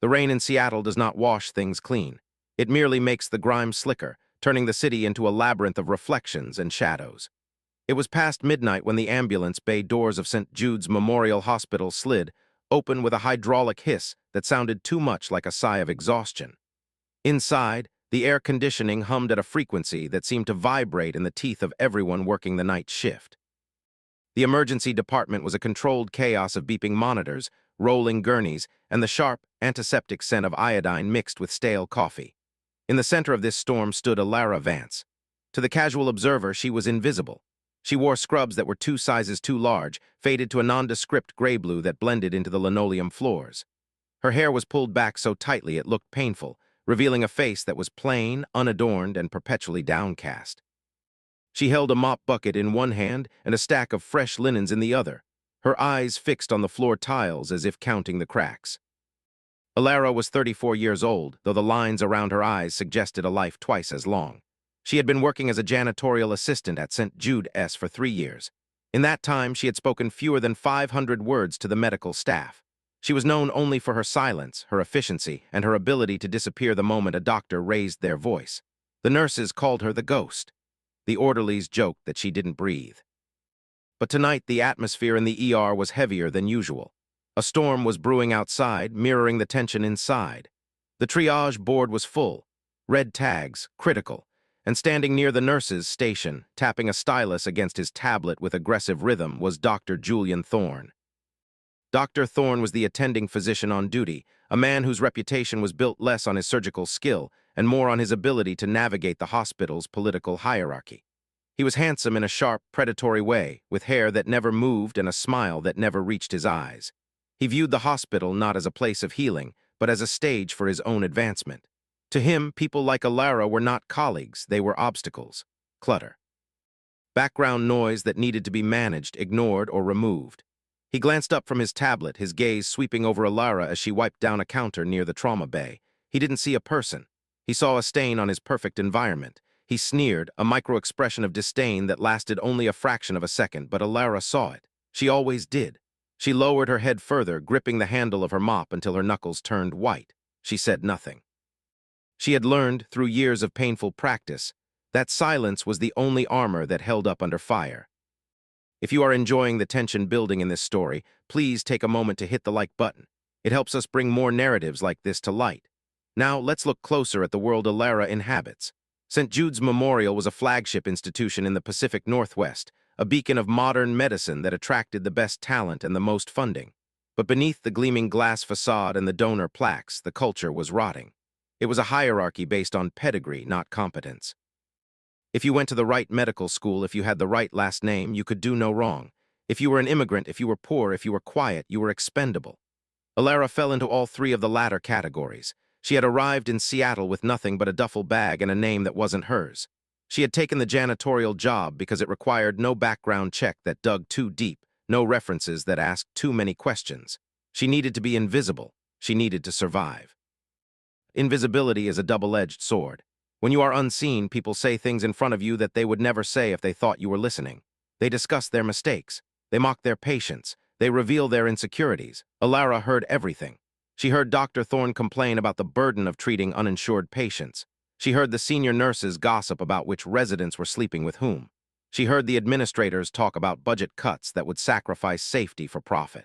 The rain in Seattle does not wash things clean. It merely makes the grime slicker, turning the city into a labyrinth of reflections and shadows. It was past midnight when the ambulance bay doors of St. Jude's Memorial Hospital slid, open with a hydraulic hiss that sounded too much like a sigh of exhaustion. Inside, the air conditioning hummed at a frequency that seemed to vibrate in the teeth of everyone working the night shift. The emergency department was a controlled chaos of beeping monitors, rolling gurneys, and the sharp, antiseptic scent of iodine mixed with stale coffee. In the center of this storm stood Alara Vance. To the casual observer, she was invisible. She wore scrubs that were 2 sizes too large, faded to a nondescript gray-blue that blended into the linoleum floors. Her hair was pulled back so tightly it looked painful, revealing a face that was plain, unadorned, and perpetually downcast. She held a mop bucket in one hand and a stack of fresh linens in the other, her eyes fixed on the floor tiles as if counting the cracks. Alara was 34 years old, though the lines around her eyes suggested a life twice as long. She had been working as a janitorial assistant at St. Jude's for 3 years. In that time, she had spoken fewer than 500 words to the medical staff. She was known only for her silence, her efficiency, and her ability to disappear the moment a doctor raised their voice. The nurses called her the ghost. The orderlies joked that she didn't breathe. But tonight, the atmosphere in the ER was heavier than usual. A storm was brewing outside, mirroring the tension inside. The triage board was full, red tags, critical, and standing near the nurse's station, tapping a stylus against his tablet with aggressive rhythm, was Dr. Julian Thorne. Dr. Thorne was the attending physician on duty, a man whose reputation was built less on his surgical skill and more on his ability to navigate the hospital's political hierarchy. He was handsome in a sharp, predatory way, with hair that never moved and a smile that never reached his eyes. He viewed the hospital not as a place of healing, but as a stage for his own advancement. To him, people like Alara were not colleagues, they were obstacles, clutter. Background noise that needed to be managed, ignored, or removed. He glanced up from his tablet, his gaze sweeping over Alara as she wiped down a counter near the trauma bay. He didn't see a person. He saw a stain on his perfect environment. He sneered, a micro-expression of disdain that lasted only a fraction of a second, but Alara saw it. She always did. She lowered her head further, gripping the handle of her mop until her knuckles turned white. She said nothing. She had learned, through years of painful practice, that silence was the only armor that held up under fire. If you are enjoying the tension building in this story, please take a moment to hit the like button. It helps us bring more narratives like this to light. Now, let's look closer at the world Alara inhabits. St. Jude's Memorial was a flagship institution in the Pacific Northwest, a beacon of modern medicine that attracted the best talent and the most funding. But beneath the gleaming glass facade and the donor plaques, the culture was rotting. It was a hierarchy based on pedigree, not competence. If you went to the right medical school, if you had the right last name, you could do no wrong. If you were an immigrant, if you were poor, if you were quiet, you were expendable. Alara fell into all 3 of the latter categories. She had arrived in Seattle with nothing but a duffel bag and a name that wasn't hers. She had taken the janitorial job because it required no background check that dug too deep, no references that asked too many questions. She needed to be invisible. She needed to survive. Invisibility is a double-edged sword. When you are unseen, people say things in front of you that they would never say if they thought you were listening. They discuss their mistakes. They mock their patients. They reveal their insecurities. Alara heard everything. She heard Dr. Thorne complain about the burden of treating uninsured patients. She heard the senior nurses gossip about which residents were sleeping with whom. She heard the administrators talk about budget cuts that would sacrifice safety for profit.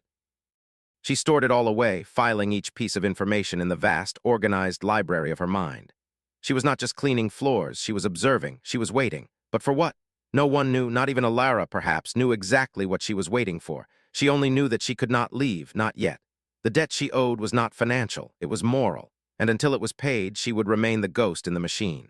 She stored it all away, filing each piece of information in the vast, organized library of her mind. She was not just cleaning floors, she was observing, she was waiting. But for what? No one knew, not even Alara, perhaps, knew exactly what she was waiting for. She only knew that she could not leave, not yet. The debt she owed was not financial, it was moral, and until it was paid, she would remain the ghost in the machine.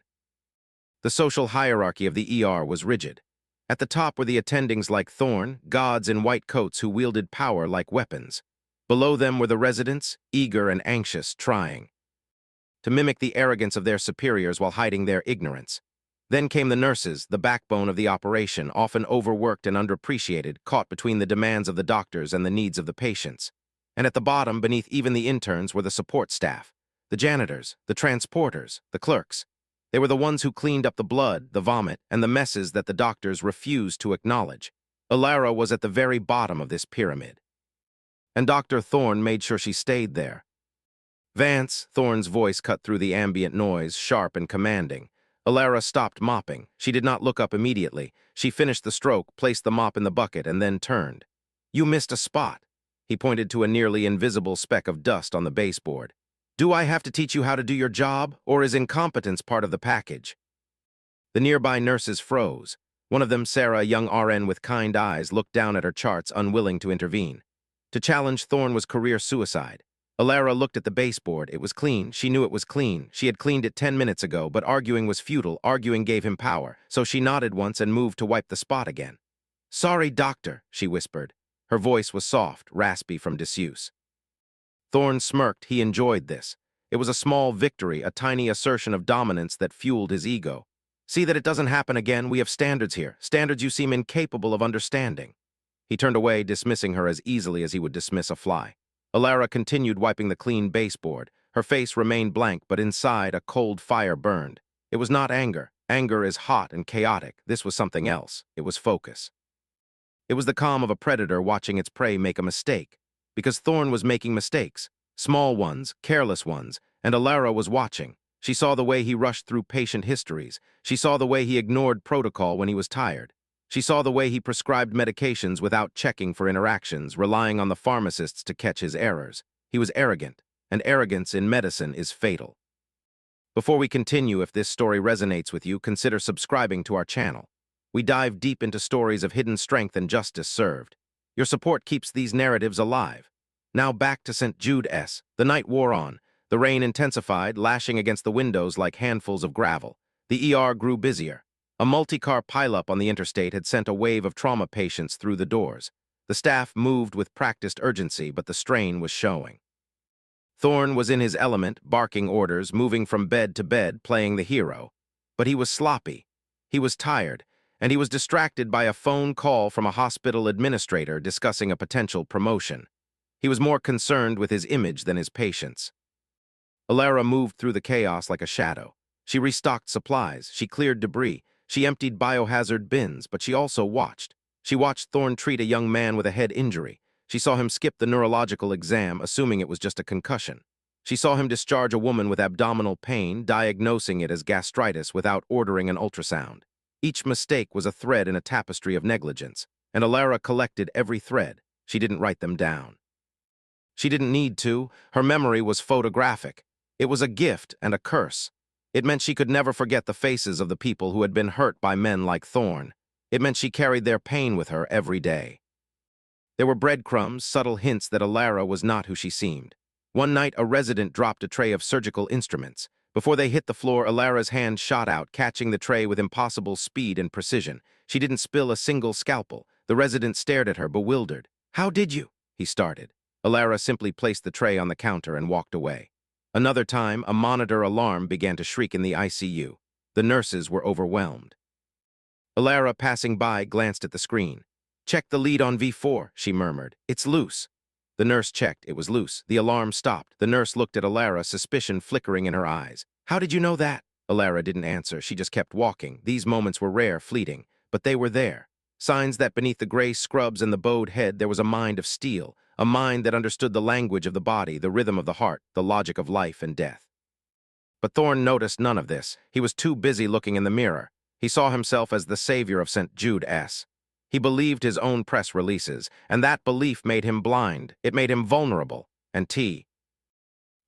The social hierarchy of the ER was rigid. At the top were the attendings like Thorne, gods in white coats who wielded power like weapons. Below them were the residents, eager and anxious, trying to mimic the arrogance of their superiors while hiding their ignorance. Then came the nurses, the backbone of the operation, often overworked and underappreciated, caught between the demands of the doctors and the needs of the patients. And at the bottom, beneath even the interns, were the support staff, the janitors, the transporters, the clerks. They were the ones who cleaned up the blood, the vomit, and the messes that the doctors refused to acknowledge. Alara was at the very bottom of this pyramid. And Dr. Thorne made sure she stayed there. Vance, Thorne's voice cut through the ambient noise, sharp and commanding. Alara stopped mopping. She did not look up immediately. She finished the stroke, placed the mop in the bucket, and then turned. You missed a spot. He pointed to a nearly invisible speck of dust on the baseboard. Do I have to teach you how to do your job, or is incompetence part of the package? The nearby nurses froze. One of them, Sarah, a young RN with kind eyes, looked down at her charts, unwilling to intervene. To challenge Thorne was career suicide. Alara looked at the baseboard. It was clean. She knew it was clean. She had cleaned it 10 minutes ago, but arguing was futile. Arguing gave him power, so she nodded once and moved to wipe the spot again. Sorry, doctor, she whispered. Her voice was soft, raspy from disuse. Thorne smirked. He enjoyed this. It was a small victory, a tiny assertion of dominance that fueled his ego. See that it doesn't happen again. We have standards here, standards you seem incapable of understanding. He turned away, dismissing her as easily as he would dismiss a fly. Alara continued wiping the clean baseboard. Her face remained blank, but inside a cold fire burned. It was not anger. Anger is hot and chaotic. This was something else. It was focus. It was the calm of a predator watching its prey make a mistake. Because Thorne was making mistakes. Small ones, careless ones, and Alara was watching. She saw the way he rushed through patient histories. She saw the way he ignored protocol when he was tired. She saw the way he prescribed medications without checking for interactions, relying on the pharmacists to catch his errors. He was arrogant, and arrogance in medicine is fatal. Before we continue, if this story resonates with you, consider subscribing to our channel. We dive deep into stories of hidden strength and justice served. Your support keeps these narratives alive. Now back to St. Jude S. The night wore on. The rain intensified, lashing against the windows like handfuls of gravel. The ER grew busier. A multi-car pileup on the interstate had sent a wave of trauma patients through the doors. The staff moved with practiced urgency, but the strain was showing. Thorne was in his element, barking orders, moving from bed to bed, playing the hero. But he was sloppy. He was tired, and he was distracted by a phone call from a hospital administrator discussing a potential promotion. He was more concerned with his image than his patients. Alara moved through the chaos like a shadow. She restocked supplies. She cleared debris. She emptied biohazard bins, but she also watched. She watched Thorne treat a young man with a head injury. She saw him skip the neurological exam, assuming it was just a concussion. She saw him discharge a woman with abdominal pain, diagnosing it as gastritis without ordering an ultrasound. Each mistake was a thread in a tapestry of negligence, and Alara collected every thread. She didn't write them down. She didn't need to. Her memory was photographic. It was a gift and a curse. It meant she could never forget the faces of the people who had been hurt by men like Thorne. It meant she carried their pain with her every day. There were breadcrumbs, subtle hints that Alara was not who she seemed. One night, a resident dropped a tray of surgical instruments. Before they hit the floor, Alara's hand shot out, catching the tray with impossible speed and precision. She didn't spill a single scalpel. The resident stared at her, bewildered. "How did you?" he started. Alara simply placed the tray on the counter and walked away. Another time, a monitor alarm began to shriek in the ICU. The nurses were overwhelmed. Alara, passing by, glanced at the screen. "Check the lead on V4, she murmured. "It's loose." The nurse checked. It was loose. The alarm stopped. The nurse looked at Alara, suspicion flickering in her eyes. "How did you know that?" Alara didn't answer. She just kept walking. These moments were rare, fleeting, but they were there. Signs that beneath the gray scrubs and the bowed head there was a mind of steel, a mind that understood the language of the body, the rhythm of the heart, the logic of life and death. But Thorne noticed none of this. He was too busy looking in the mirror. He saw himself as the savior of St. Jude S. He believed his own press releases, and that belief made him blind. It made him vulnerable. And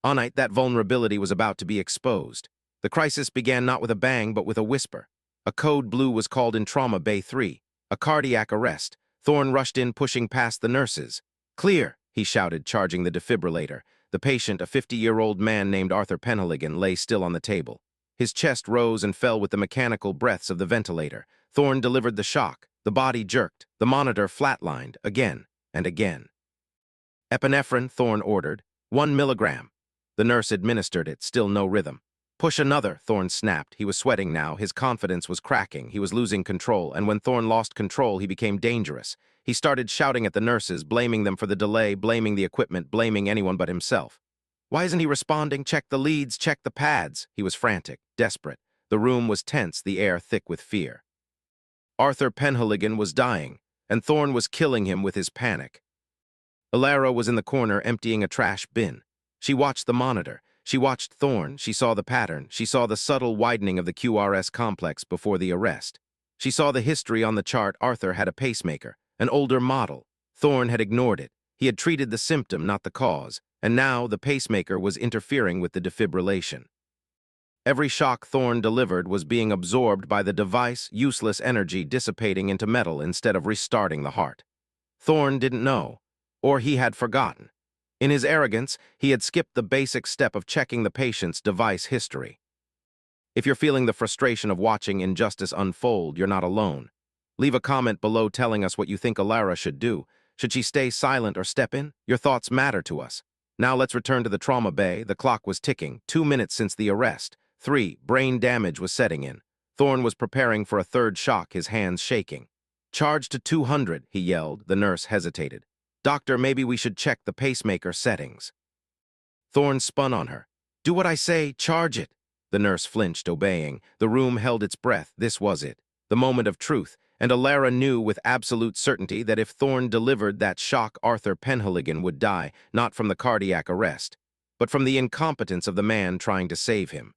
on night, that vulnerability was about to be exposed. The crisis began not with a bang, but with a whisper. A code blue was called in Trauma Bay 3. A cardiac arrest. Thorne rushed in, pushing past the nurses. "Clear," he shouted, charging the defibrillator. The patient, a 50-year-old man named Arthur Penhaligon, lay still on the table. His chest rose and fell with the mechanical breaths of the ventilator. Thorne delivered the shock. The body jerked. The monitor flatlined, again and again. "Epinephrine," Thorne ordered. 1 milligram. The nurse administered it, still no rhythm. "Push another," Thorne snapped. He was sweating now. His confidence was cracking. He was losing control, and when Thorne lost control, he became dangerous. He started shouting at the nurses, blaming them for the delay, blaming the equipment, blaming anyone but himself. "Why isn't he responding? Check the leads, check the pads." He was frantic, desperate. The room was tense, the air thick with fear. Arthur Penhaligon was dying, and Thorne was killing him with his panic. Alara was in the corner emptying a trash bin. She watched the monitor. She watched Thorne. She saw the pattern. She saw the subtle widening of the QRS complex before the arrest. She saw the history on the chart. Arthur had a pacemaker, an older model. Thorne had ignored it. He had treated the symptom, not the cause, and now the pacemaker was interfering with the defibrillation. Every shock Thorne delivered was being absorbed by the device, useless energy dissipating into metal instead of restarting the heart. Thorne didn't know, or he had forgotten. In his arrogance, he had skipped the basic step of checking the patient's device history. If you're feeling the frustration of watching injustice unfold, you're not alone. Leave a comment below telling us what you think Alara should do. Should she stay silent or step in? Your thoughts matter to us. Now let's return to the trauma bay. The clock was ticking, 2 minutes since the arrest. 3. Brain damage was setting in. Thorne was preparing for a third shock, his hands shaking. "Charge to 200, he yelled. The nurse hesitated. "Doctor, maybe we should check the pacemaker settings." Thorne spun on her. "Do what I say, charge it." The nurse flinched, obeying. The room held its breath. This was it, the moment of truth, and Alara knew with absolute certainty that if Thorne delivered that shock, Arthur Penhaligon would die, not from the cardiac arrest, but from the incompetence of the man trying to save him.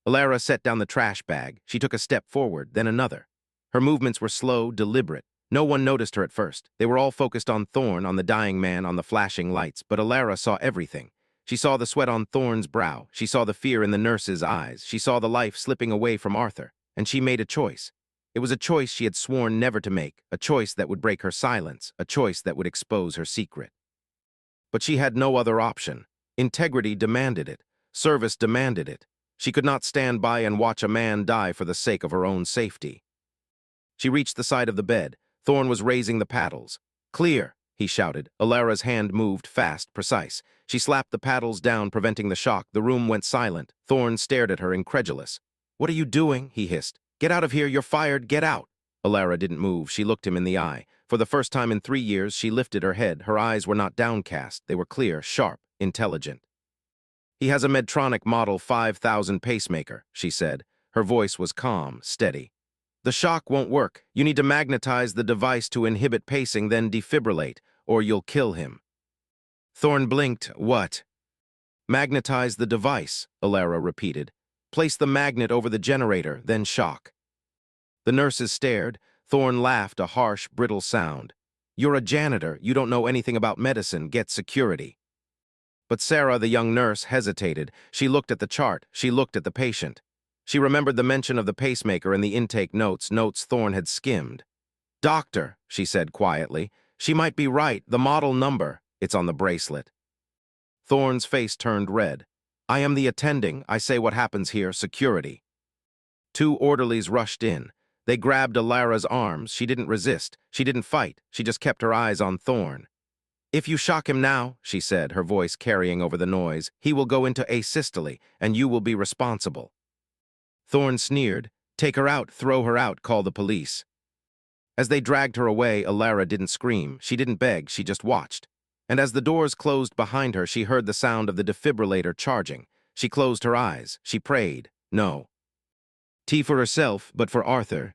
Alara set down the trash bag. She took a step forward, then another. Her movements were slow, deliberate. No one noticed her at first. They were all focused on Thorne, on the dying man, on the flashing lights, but Alara saw everything. She saw the sweat on Thorne's brow. She saw the fear in the nurse's eyes. She saw the life slipping away from Arthur. And she made a choice. It was a choice she had sworn never to make, a choice that would break her silence, a choice that would expose her secret. But she had no other option. Integrity demanded it. Service demanded it. She could not stand by and watch a man die for the sake of her own safety. She reached the side of the bed. Thorne was raising the paddles. "Clear," he shouted. Alara's hand moved, fast, precise. She slapped the paddles down, preventing the shock. The room went silent. Thorne stared at her, incredulous. "What are you doing?" he hissed. "Get out of here, you're fired, get out." Alara didn't move. She looked him in the eye. For the first time in 3 years, she lifted her head. Her eyes were not downcast. They were clear, sharp, intelligent. "He has a Medtronic Model 5000 pacemaker," she said. Her voice was calm, steady. "The shock won't work. You need to magnetize the device to inhibit pacing, then defibrillate, or you'll kill him." Thorne blinked. "What?" "Magnetize the device," Alara repeated. "Place the magnet over the generator, then shock." The nurses stared. Thorne laughed, a harsh, brittle sound. "You're a janitor. You don't know anything about medicine. Get security." But Sarah, the young nurse, hesitated. She looked at the chart. She looked at the patient. She remembered the mention of the pacemaker in the intake notes Thorne had skimmed. "Doctor," she said quietly, "she might be right. The model number, it's on the bracelet." Thorne's face turned red. "I am the attending. I say what happens here. Security." 2 orderlies rushed in. They grabbed Alara's arms. She didn't resist. She didn't fight. She just kept her eyes on Thorne. "If you shock him now," she said, her voice carrying over the noise, "he will go into asystole, and you will be responsible." Thorne sneered. "Take her out, throw her out, call the police." As they dragged her away, Alara didn't scream. She didn't beg, she just watched. And as the doors closed behind her, she heard the sound of the defibrillator charging. She closed her eyes. She prayed. No. Tea for herself, but for Arthur.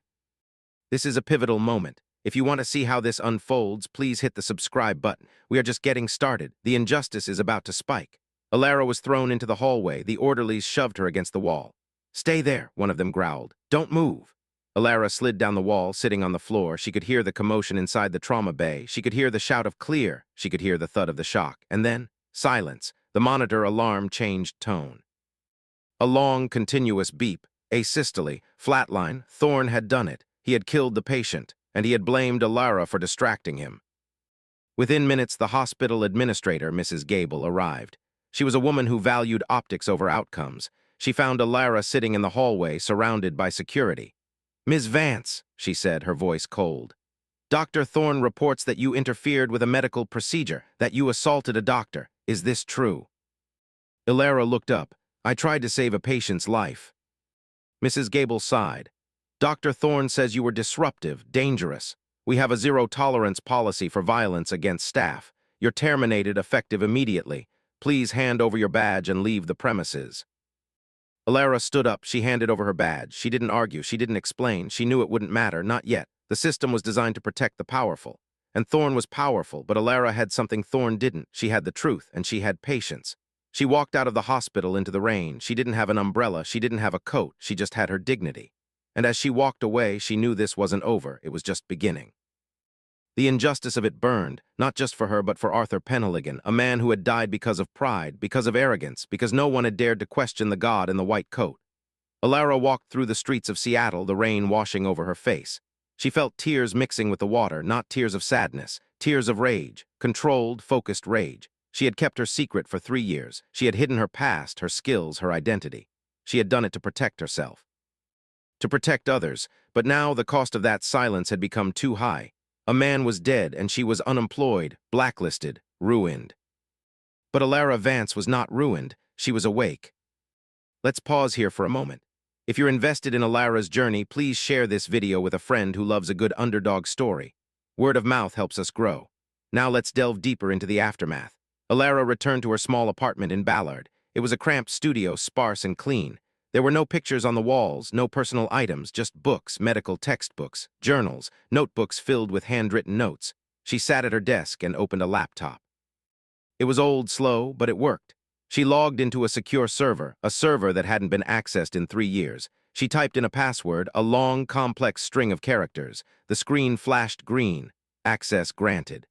This is a pivotal moment. If you want to see how this unfolds, please hit the subscribe button. We are just getting started. The injustice is about to spike. Alara was thrown into the hallway. The orderlies shoved her against the wall. "Stay there," one of them growled. "Don't move." Alara slid down the wall, sitting on the floor. She could hear the commotion inside the trauma bay. She could hear the shout of "clear." She could hear the thud of the shock. And then, silence. The monitor alarm changed tone. A long, continuous beep. Asystole, flatline. Thorne had done it. He had killed the patient, and he had blamed Alara for distracting him. Within minutes, the hospital administrator, Mrs. Gable, arrived. She was a woman who valued optics over outcomes. She found Alara sitting in the hallway, surrounded by security. "Ms. Vance," she said, her voice cold. "Dr. Thorne reports that you interfered with a medical procedure, that you assaulted a doctor. Is this true?" Alara looked up. "I tried to save a patient's life." Mrs. Gable sighed. "Dr. Thorne says you were disruptive, dangerous. We have a zero-tolerance policy for violence against staff. You're terminated, effective immediately. Please hand over your badge and leave the premises." Alara stood up. She handed over her badge. She didn't argue. She didn't explain. She knew it wouldn't matter, not yet. The system was designed to protect the powerful. And Thorne was powerful, but Alara had something Thorne didn't. She had the truth, and she had patience. She walked out of the hospital into the rain. She didn't have an umbrella, she didn't have a coat, she just had her dignity. And as she walked away, she knew this wasn't over, it was just beginning. The injustice of it burned, not just for her but for Arthur Penhaligon, a man who had died because of pride, because of arrogance, because no one had dared to question the god in the white coat. Alara walked through the streets of Seattle, the rain washing over her face. She felt tears mixing with the water, not tears of sadness, tears of rage, controlled, focused rage. She had kept her secret for 3 years. She had hidden her past, her skills, her identity. She had done it to protect herself, to protect others, but now the cost of that silence had become too high. A man was dead, and she was unemployed, blacklisted, ruined. But Alara Vance was not ruined. She was awake. Let's pause here for a moment. If you're invested in Alara's journey, please share this video with a friend who loves a good underdog story. Word of mouth helps us grow. Now let's delve deeper into the aftermath. Alara returned to her small apartment in Ballard. It was a cramped studio, sparse and clean. There were no pictures on the walls, no personal items, just books, medical textbooks, journals, notebooks filled with handwritten notes. She sat at her desk and opened a laptop. It was old, slow, but it worked. She logged into a secure server, a server that hadn't been accessed in 3 years. She typed in a password, a long, complex string of characters. The screen flashed green. Access granted.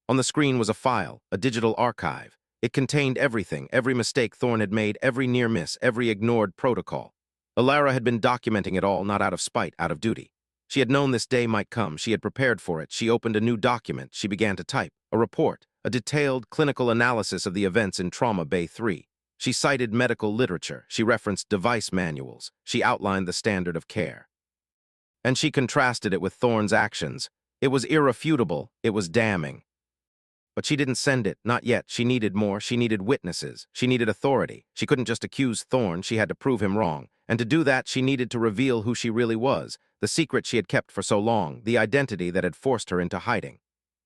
On the screen was a file, a digital archive. It contained everything, every mistake Thorne had made, every near miss, every ignored protocol. Alara had been documenting it all, not out of spite, out of duty. She had known this day might come. She had prepared for it. She opened a new document. She began to type. A report, a detailed clinical analysis of the events in Trauma Bay 3. She cited medical literature. She referenced device manuals. She outlined the standard of care. And she contrasted it with Thorne's actions. It was irrefutable. It was damning. But she didn't send it, not yet. She needed more. She needed witnesses. She needed authority. She couldn't just accuse Thorne. She had to prove him wrong. And to do that, she needed to reveal who she really was, the secret she had kept for so long, the identity that had forced her into hiding.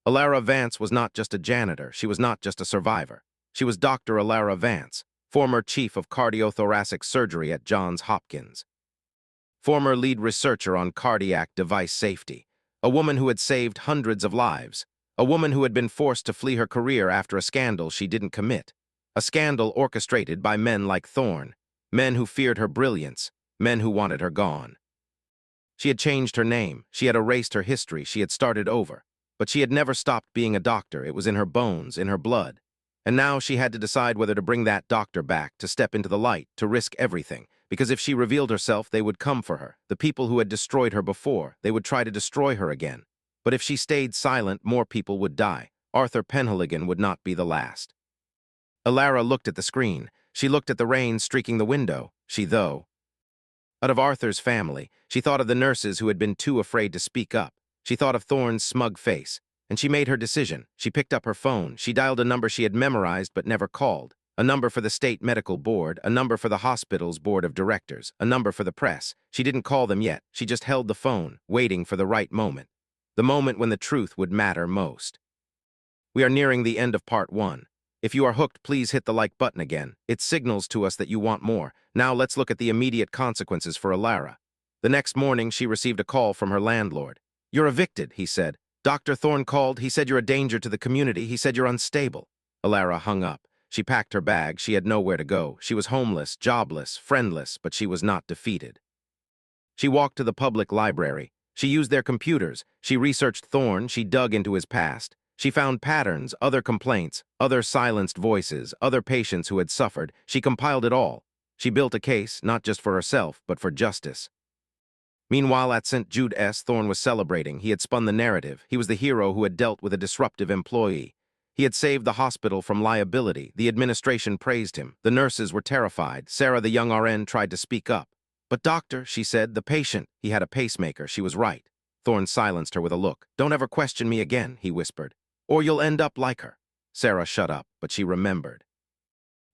Alara Vance was not just a janitor. She was not just a survivor. She was Dr. Alara Vance, former chief of cardiothoracic surgery at Johns Hopkins, former lead researcher on cardiac device safety, a woman who had saved hundreds of lives, a woman who had been forced to flee her career after a scandal she didn't commit, a scandal orchestrated by men like Thorne, men who feared her brilliance, men who wanted her gone. She had changed her name, she had erased her history, she had started over, but she had never stopped being a doctor. It was in her bones, in her blood. And now she had to decide whether to bring that doctor back, to step into the light, to risk everything, because if she revealed herself, they would come for her. The people who had destroyed her before, they would try to destroy her again. But if she stayed silent, more people would die. Arthur Penhaligon would not be the last. Alara looked at the screen. She looked at the rain streaking the window. Out of Arthur's family, she thought of the nurses who had been too afraid to speak up. She thought of Thorne's smug face. And she made her decision. She picked up her phone. She dialed a number she had memorized but never called. A number for the state medical board, a number for the hospital's board of directors, a number for the press. She didn't call them yet. She just held the phone, waiting for the right moment. The moment when the truth would matter most. We are nearing the end of part 1. If you are hooked, please hit the like button again. It signals to us that you want more. Now let's look at the immediate consequences for Alara. The next morning, she received a call from her landlord. "You're evicted," he said. "Dr. Thorne called. He said you're a danger to the community. He said you're unstable." Alara hung up. She packed her bag. She had nowhere to go. She was homeless, jobless, friendless, but she was not defeated. She walked to the public library. She used their computers. She researched Thorne. She dug into his past. She found patterns, other complaints, other silenced voices, other patients who had suffered. She compiled it all. She built a case, not just for herself, but for justice. Meanwhile, at St. Jude S., Thorne was celebrating. He had spun the narrative. He was the hero who had dealt with a disruptive employee. He had saved the hospital from liability. The administration praised him. The nurses were terrified. Sarah, the young RN, tried to speak up. "But doctor," she said, "the patient." He had a pacemaker. She was right. Thorne silenced her with a look. "Don't ever question me again," he whispered, "or you'll end up like her." Sarah shut up, but she remembered.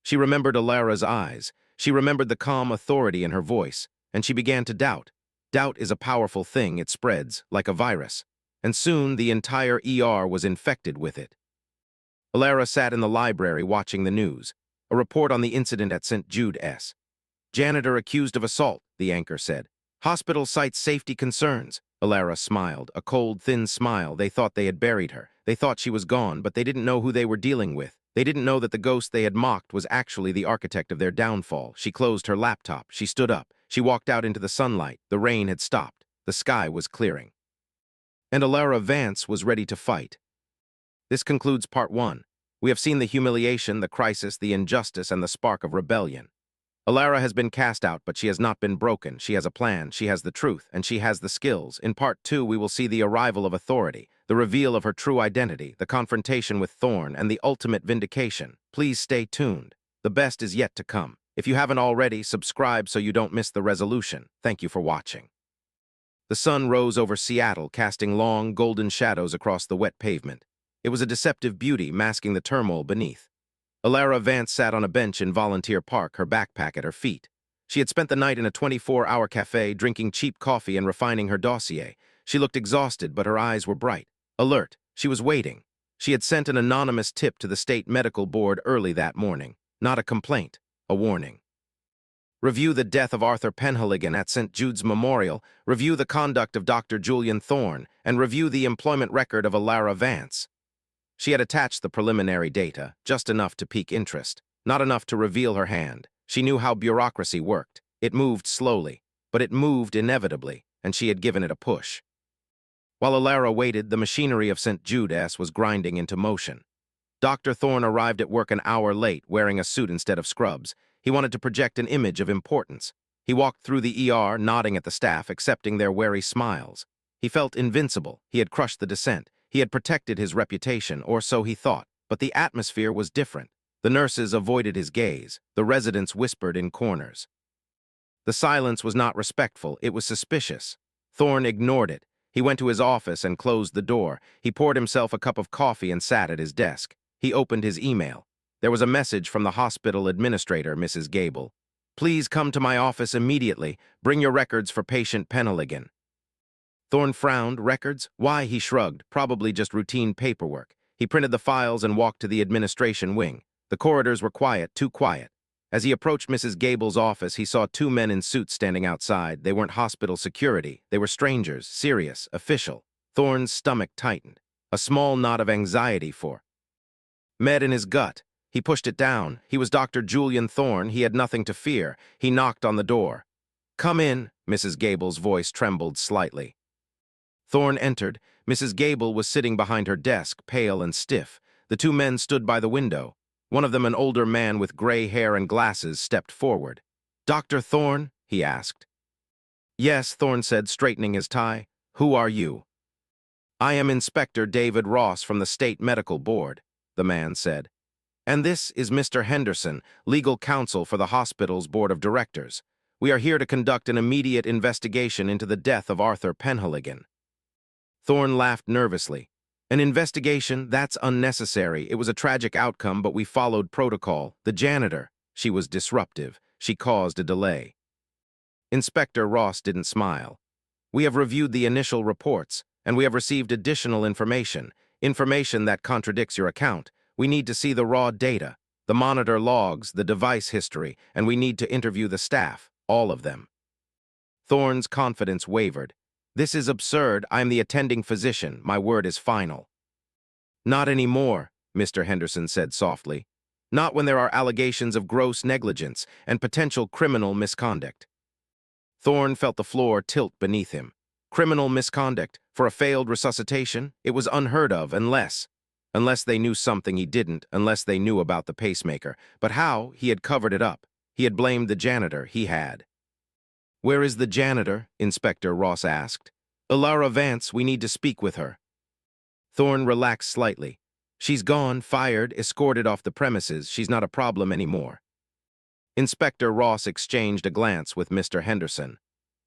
She remembered Alara's eyes. She remembered the calm authority in her voice, and she began to doubt. Doubt is a powerful thing. It spreads, like a virus. And soon, the entire ER was infected with it. Alara sat in the library watching the news. A report on the incident at St. Jude S. "Janitor accused of assault," the anchor said. "Hospital cites safety concerns." Alara smiled, a cold, thin smile. They thought they had buried her. They thought she was gone, but they didn't know who they were dealing with. They didn't know that the ghost they had mocked was actually the architect of their downfall. She closed her laptop. She stood up. She walked out into the sunlight. The rain had stopped. The sky was clearing. And Alara Vance was ready to fight. This concludes part 1. We have seen the humiliation, the crisis, the injustice, and the spark of rebellion. Alara has been cast out, but she has not been broken. She has a plan, she has the truth, and she has the skills. In part 2, we will see the arrival of authority, the reveal of her true identity, the confrontation with Thorn, and the ultimate vindication. Please stay tuned. The best is yet to come. If you haven't already, subscribe so you don't miss the resolution. Thank you for watching. The sun rose over Seattle, casting long, golden shadows across the wet pavement. It was a deceptive beauty, masking the turmoil beneath. Alara Vance sat on a bench in Volunteer Park, her backpack at her feet. She had spent the night in a 24-hour cafe, drinking cheap coffee and refining her dossier. She looked exhausted, but her eyes were bright, alert. She was waiting. She had sent an anonymous tip to the state medical board early that morning. Not a complaint, a warning. Review the death of Arthur Penhaligon at St. Jude's Memorial, review the conduct of Dr. Julian Thorne, and review the employment record of Alara Vance. She had attached the preliminary data, just enough to pique interest, not enough to reveal her hand. She knew how bureaucracy worked. It moved slowly, but it moved inevitably, and she had given it a push. While Alara waited, the machinery of St. Jude's was grinding into motion. Dr. Thorne arrived at work an hour late, wearing a suit instead of scrubs. He wanted to project an image of importance. He walked through the ER, nodding at the staff, accepting their wary smiles. He felt invincible. He had crushed the dissent. He had protected his reputation, or so he thought, but the atmosphere was different. The nurses avoided his gaze. The residents whispered in corners. The silence was not respectful, it was suspicious. Thorne ignored it. He went to his office and closed the door. He poured himself a cup of coffee and sat at his desk. He opened his email. There was a message from the hospital administrator, Mrs. Gable. "Please come to my office immediately. Bring your records for patient Penhaligon." Thorne frowned. Records? Why? He shrugged. Probably just routine paperwork. He printed the files and walked to the administration wing. The corridors were quiet, too quiet. As he approached Mrs. Gable's office, he saw 2 men in suits standing outside. They weren't hospital security. They were strangers, serious, official. Thorne's stomach tightened. A small knot of anxiety for met in his gut. He pushed it down. He was Dr. Julian Thorne. He had nothing to fear. He knocked on the door. "Come in." Mrs. Gable's voice trembled slightly. Thorne entered. Mrs. Gable was sitting behind her desk, pale and stiff. The 2 men stood by the window. One of them, an older man with gray hair and glasses, stepped forward. "Dr. Thorne?" he asked. "Yes," Thorne said, straightening his tie. "Who are you?" "I am Inspector David Ross from the State Medical Board," the man said. "And this is Mr. Henderson, legal counsel for the hospital's board of directors. We are here to conduct an immediate investigation into the death of Arthur Penhaligon." Thorne laughed nervously. "An investigation? That's unnecessary. It was a tragic outcome, but we followed protocol. The janitor." She was disruptive. She caused a delay. Inspector Ross didn't smile. "We have reviewed the initial reports, and we have received additional information that contradicts your account. We need to see the raw data, the monitor logs, the device history, and we need to interview the staff, all of them." Thorne's confidence wavered. "This is absurd. I am the attending physician. My word is final." "Not anymore," Mr. Henderson said softly. "Not when there are allegations of gross negligence and potential criminal misconduct." Thorne felt the floor tilt beneath him. Criminal misconduct for a failed resuscitation? It was unheard of unless they knew something he didn't, unless they knew about the pacemaker. But how? He had covered it up. He had blamed the janitor. He had. "Where is the janitor?" Inspector Ross asked. "Alara Vance, we need to speak with her." Thorne relaxed slightly. "She's gone, fired, escorted off the premises. She's not a problem anymore." Inspector Ross exchanged a glance with Mr. Henderson.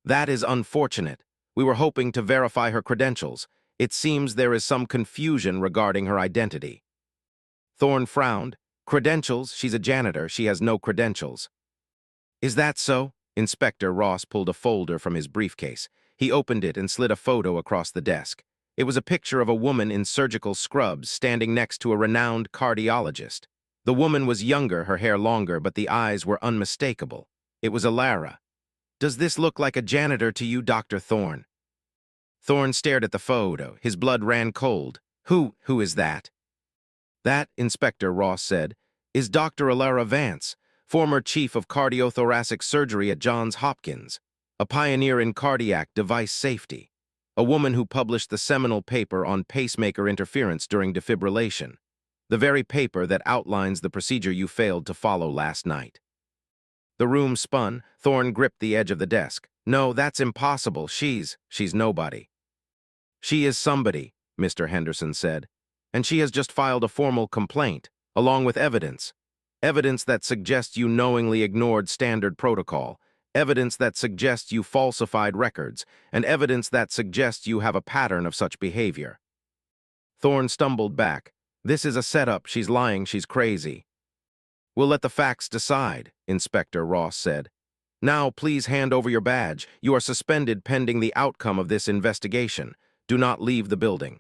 "That is unfortunate. We were hoping to verify her credentials. It seems there is some confusion regarding her identity." Thorne frowned. "Credentials? She's a janitor. She has no credentials." "Is that so?" Inspector Ross pulled a folder from his briefcase. He opened it and slid a photo across the desk. It was a picture of a woman in surgical scrubs standing next to a renowned cardiologist. The woman was younger, her hair longer, but the eyes were unmistakable. It was Alara. "Does this look like a janitor to you, Dr. Thorne?" Thorne stared at the photo. His blood ran cold. Who is that?" That, Inspector Ross said, is Dr. Alara Vance, former chief of cardiothoracic surgery at Johns Hopkins, a pioneer in cardiac device safety, a woman who published the seminal paper on pacemaker interference during defibrillation, the very paper that outlines the procedure you failed to follow last night. The room spun. Thorne gripped the edge of the desk. No, that's impossible. She's nobody. She is somebody, Mr. Henderson said, and she has just filed a formal complaint, along with evidence. Evidence that suggests you knowingly ignored standard protocol, evidence that suggests you falsified records, and evidence that suggests you have a pattern of such behavior. Thorne stumbled back. This is a setup. She's lying. She's crazy. We'll let the facts decide, Inspector Ross said. Now, please hand over your badge. You are suspended pending the outcome of this investigation. Do not leave the building.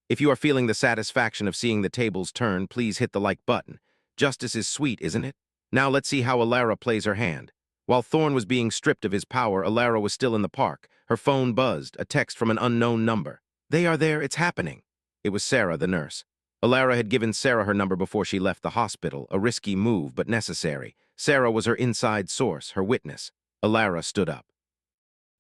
If you are feeling the satisfaction of seeing the tables turn, please hit the like button. Justice is sweet, isn't it? Now let's see how Alara plays her hand. While Thorne was being stripped of his power, Alara was still in the park. Her phone buzzed, a text from an unknown number. They are there, it's happening. It was Sarah, the nurse. Alara had given Sarah her number before she left the hospital, a risky move but necessary. Sarah was her inside source, her witness. Alara stood up.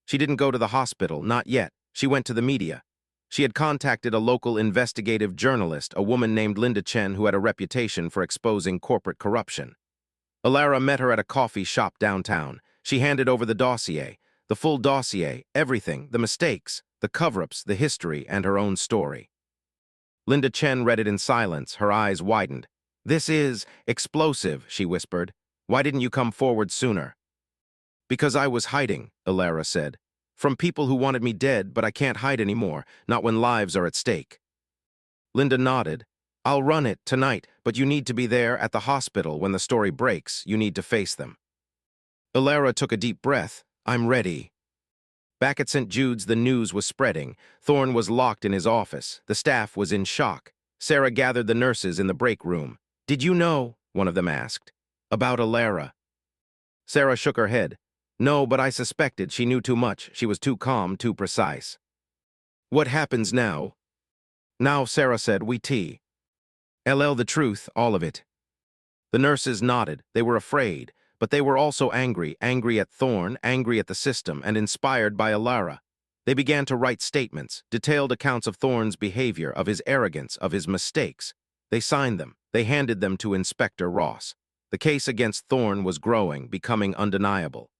She didn't go to the hospital, not yet. She went to the media. She had contacted a local investigative journalist, a woman named Linda Chen who had a reputation for exposing corporate corruption. Alara met her at a coffee shop downtown. She handed over the dossier, the full dossier, everything, the mistakes, the cover-ups, the history, and her own story. Linda Chen read it in silence, her eyes widened. This is explosive, she whispered. Why didn't you come forward sooner? Because I was hiding, Alara said. From people who wanted me dead, but I can't hide anymore, not when lives are at stake. Linda nodded. I'll run it tonight, but you need to be there at the hospital when the story breaks. You need to face them. Alara took a deep breath. I'm ready. Back at St. Jude's, the news was spreading. Thorne was locked in his office. The staff was in shock. Sarah gathered the nurses in the break room. Did you know, one of them asked, about Alara? Sarah shook her head. No, but I suspected. She knew too much. She was too calm, too precise. What happens now? Now, Sarah said, we tea. LL the truth, all of it. The nurses nodded. They were afraid, but they were also angry at Thorne, angry at the system, and inspired by Alara. They began to write statements, detailed accounts of Thorne's behavior, of his arrogance, of his mistakes. They signed them. They handed them to Inspector Ross. The case against Thorne was growing, becoming undeniable.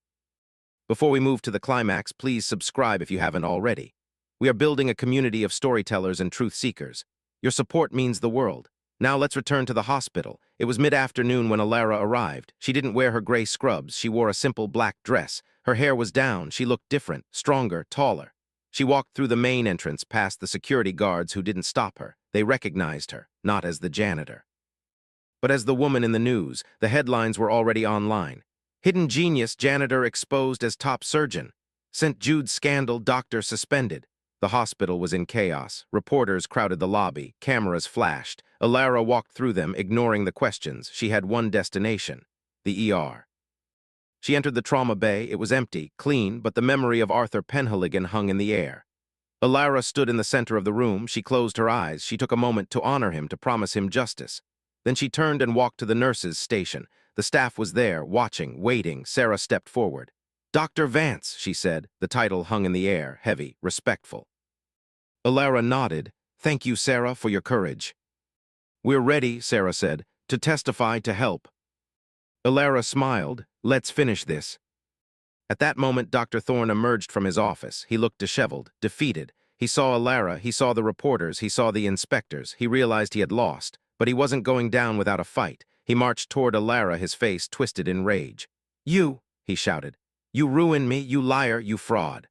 Before we move to the climax, please subscribe if you haven't already. We are building a community of storytellers and truth seekers. Your support means the world. Now let's return to the hospital. It was mid-afternoon when Alara arrived. She didn't wear her gray scrubs. She wore a simple black dress. Her hair was down. She looked different, stronger, taller. She walked through the main entrance past the security guards who didn't stop her. They recognized her, not as the janitor, but as the woman in the news. The headlines were already online. Hidden genius, janitor exposed as top surgeon. St. Jude's scandal, doctor suspended. The hospital was in chaos. Reporters crowded the lobby. Cameras flashed. Alara walked through them, ignoring the questions. She had one destination, the ER. She entered the trauma bay. It was empty, clean, but the memory of Arthur Penhaligon hung in the air. Alara stood in the center of the room. She closed her eyes. She took a moment to honor him, to promise him justice. Then she turned and walked to the nurses' station. The staff was there, watching, waiting. Sarah stepped forward. Dr. Vance, she said. The title hung in the air, heavy, respectful. Alara nodded. Thank you, Sarah, for your courage. We're ready, Sarah said, to testify, to help. Alara smiled. Let's finish this. At that moment, Dr. Thorne emerged from his office. He looked disheveled, defeated. He saw Alara, he saw the reporters, he saw the inspectors. He realized he had lost, but he wasn't going down without a fight. He marched toward Alara, his face twisted in rage. You, he shouted. You ruined me, you liar, you fraud.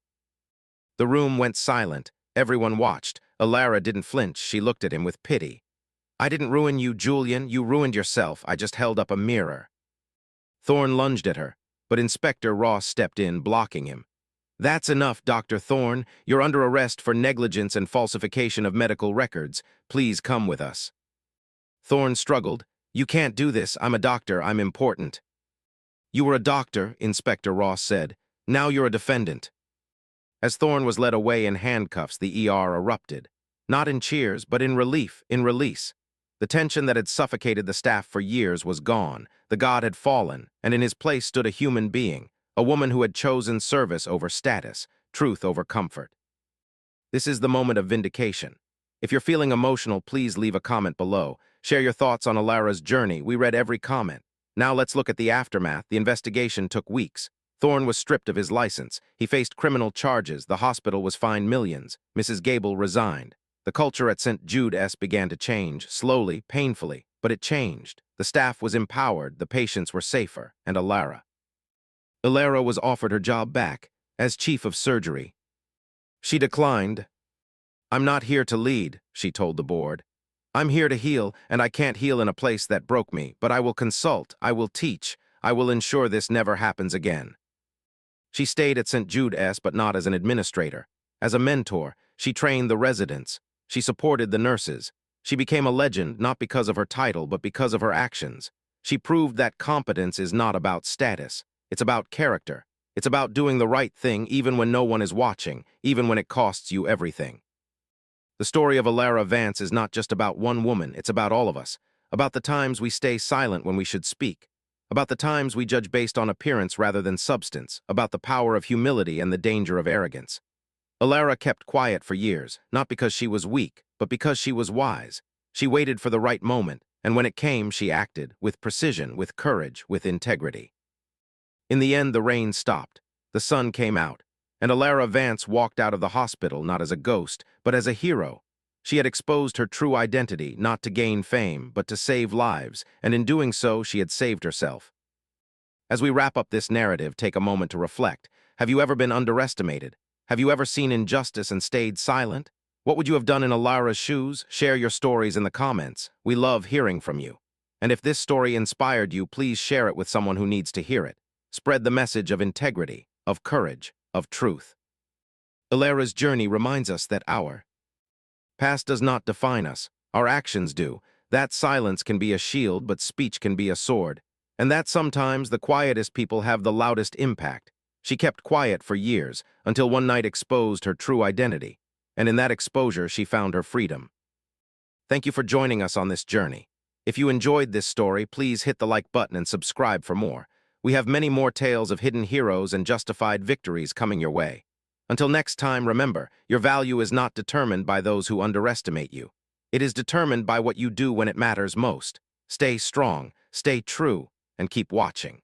The room went silent. Everyone watched. Alara didn't flinch. She looked at him with pity. I didn't ruin you, Julian. You ruined yourself. I just held up a mirror. Thorne lunged at her, but Inspector Ross stepped in, blocking him. That's enough, Dr. Thorne. You're under arrest for negligence and falsification of medical records. Please come with us. Thorne struggled. You can't do this. I'm a doctor. I'm important. You were a doctor, Inspector Ross said. Now you're a defendant. As Thorne was led away in handcuffs, the ER erupted. Not in cheers, but in relief, in release. The tension that had suffocated the staff for years was gone. The god had fallen, and in his place stood a human being, a woman who had chosen service over status, truth over comfort. This is the moment of vindication. If you're feeling emotional, please leave a comment below. Share your thoughts on Alara's journey. We read every comment. Now let's look at the aftermath. The investigation took weeks. Thorne was stripped of his license. He faced criminal charges. The hospital was fined millions. Mrs. Gable resigned. The culture at St. Jude's began to change, slowly, painfully, but it changed. The staff was empowered, the patients were safer, and Alara was offered her job back as chief of surgery. She declined. "I'm not here to lead," she told the board. "I'm here to heal, and I can't heal in a place that broke me, but I will consult, I will teach, I will ensure this never happens again." She stayed at St. Jude's, but not as an administrator. As a mentor, she trained the residents. She supported the nurses. She became a legend not because of her title, but because of her actions. She proved that competence is not about status. It's about character. It's about doing the right thing even when no one is watching, even when it costs you everything. The story of Alara Vance is not just about one woman, it's about all of us. About the times we stay silent when we should speak. About the times we judge based on appearance rather than substance. About the power of humility and the danger of arrogance. Alara kept quiet for years, not because she was weak, but because she was wise. She waited for the right moment, and when it came, she acted, with precision, with courage, with integrity. In the end, the rain stopped. The sun came out, and Alara Vance walked out of the hospital not as a ghost, but as a hero. She had exposed her true identity, not to gain fame, but to save lives, and in doing so, she had saved herself. As we wrap up this narrative, take a moment to reflect. Have you ever been underestimated? Have you ever seen injustice and stayed silent? What would you have done in Alara's shoes? Share your stories in the comments. We love hearing from you. And if this story inspired you, please share it with someone who needs to hear it. Spread the message of integrity, of courage, of truth. Alara's journey reminds us that our past does not define us. Our actions do. That silence can be a shield, but speech can be a sword. And that sometimes the quietest people have the loudest impact. She kept quiet for years, until one night exposed her true identity, and in that exposure she found her freedom. Thank you for joining us on this journey. If you enjoyed this story, please hit the like button and subscribe for more. We have many more tales of hidden heroes and justified victories coming your way. Until next time, remember, your value is not determined by those who underestimate you. It is determined by what you do when it matters most. Stay strong, stay true, and keep watching.